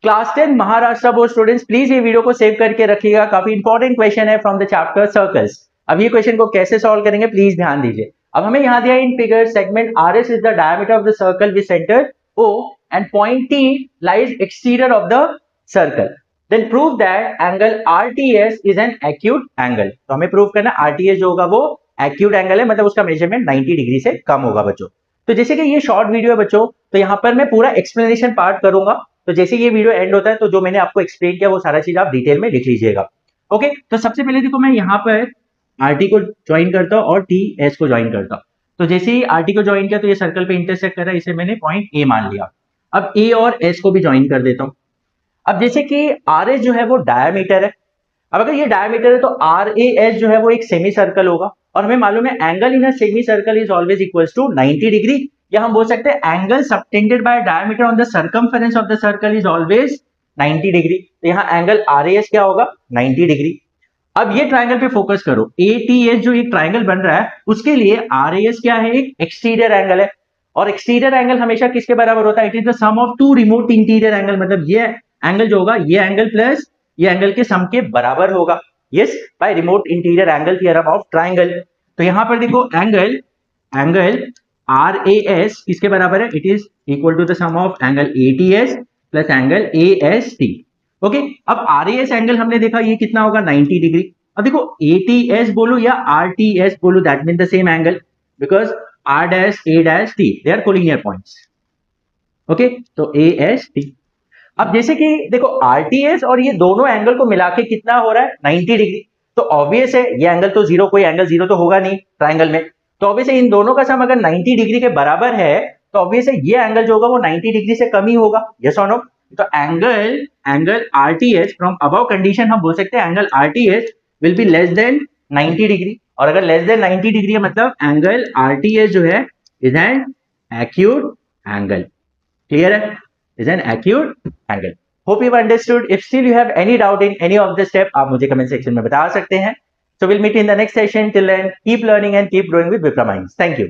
Class 10 Maharashtra board students, please ये video को save करके रखिएगा, काफी इंपॉर्टेंट क्वेश्चन है फ्रॉम द चैप्टर सर्कल्स। अब ये क्वेश्चन को कैसे सॉल्व करेंगे प्लीज ध्यान दीजिए। अब हमें यहाँ दिया in figure segment R S is the diameter of the circle with centre O and point T lies exterior of the circle, then prove that angle RTS is an acute angle. तो हमें prove करना RTS जो होगा वो acute angle है, मतलब उसका measurement 90 degree से कम होगा बच्चों। तो जैसे कि ये शॉर्ट वीडियो है बच्चों, तो यहाँ पर मैं पूरा एक्सप्लेनेशन पार्ट करूंगा, तो जैसे ये वीडियो एंड होता है तो जो मैंने आपको एक्सप्लेन किया वो सारा चीज आप डिटेल में लिख लीजिएगा। ओके, तो सबसे पहले देखो मैं यहाँ पर आरटी को ज्वाइन करता हूँ और टी एस को ज्वाइन करता हूँ। तो जैसे ही आरटी को ज्वाइन किया तो ये सर्कल पे इंटरसेक्ट कर रहा है, इसे मैंने पॉइंट ए मान लिया। अब ए और एस को भी ज्वाइन कर देता हूँ। अब जैसे कि आर एस जो है वो डायमीटर है, अब अगर ये डायमीटर है तो आर ए एस जो है वो एक सेमी सर्कल होगा, और हमें मालूम है angle in a semi circle is always equals to 90 degree, या हम बोल सकते हैं angle subtended by diameter on the circumference of the circle is always 90 degree. तो यहाँ एंगल आर ए एस क्या होगा 90 डिग्री। अब ये ट्राइंगल पे फोकस करो, ए टी एस जो एक ट्राइंगल बन रहा है उसके लिए आर ए एस क्या है, एक एक्सटीरियर एंगल है, और एक्सटीरियर एंगल हमेशा किसके बराबर होता है, it is the sum of two remote interior angle, मतलब ये एंगल जो होगा ये एंगल प्लस ये एंगल के सम के बराबर होगा। Yes, by remote interior angle theorem of triangle. तो यहां पर देखो एंगल आर ए एस किसके बराबर है, it is equal to the sum of angle A T S plus angle A S T. Okay, अब आर ए एस एंगल हमने देखा ये कितना होगा 90 डिग्री। अब देखो ए टी एस बोलो या आर टी एस बोलो, that mean the same angle, because R dash A dash T they are collinear points. Okay, तो ए एस टी। अब जैसे कि देखो आरटीएस और ये दोनों एंगल को मिला के कितना हो रहा है 90 डिग्री, तो ऑब्वियस है ये एंगल तो जीरो, कोई एंगल जीरो तो होगा नहीं ट्राइंगल में, तो ऑब्वियस है इन दोनों का सम अगर 90 डिग्री के बराबर है तो ऑब्वियस है ये एंगल जो होगा वो 90 डिग्री से कम ही होगा। यस और नो? तो angle RTS from above condition हम बोल सकते हैं angle RTS will be less than 90 degree, और अगर लेस देन 90 डिग्री है मतलब एंगल आरटीएस जो है is an acute angle. Clear है? is an acute angle. Hope you've understood. If still you have any doubt in any of the step, आप मुझे comment section में बता सकते हैं. So we'll meet in the next session. Till then, keep learning and keep growing with Vipra Minds. Thank you.